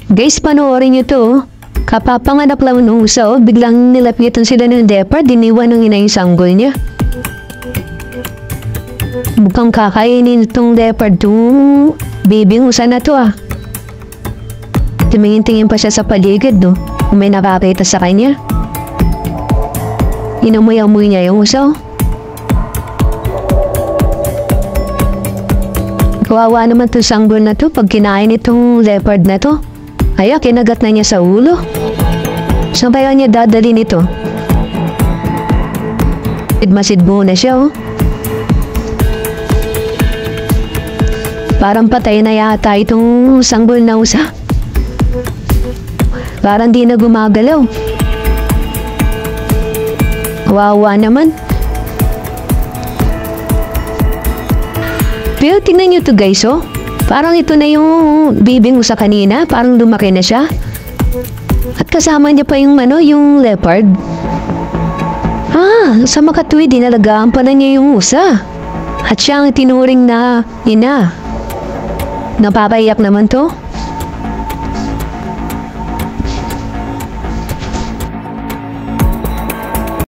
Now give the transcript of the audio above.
Guys, panoorin nyo to. Kapapanganak lang ng usa, biglang nilapitan sila ng leopard, diniwan ng ina yung sanggol niya. Mukhang kakainin itong leopard itong bibing usa na to Tumingin-tingin pa siya sa paligid kung may nakakita sa kanya. Inamoy-amoy niya yung usa. Kawawa naman itong sanggol na to pag kinain itong leopard na to. Kaya kinagat na niya sa ulo. Saan kaya niya dadali nito? Sidmasidbo na siya Parang patay na yata itong sanggol na usa. Parang di na gumagalaw. Kawawa naman. Pero tingnan nyo to guys Parang ito na yung bibing usa kanina. Parang lumaki na siya. At kasama niya pa yung yung leopard. Sa makatuwid, dinalagaan pa na niya yung usa. At siya ang tinuring na ina. Napapayak naman to.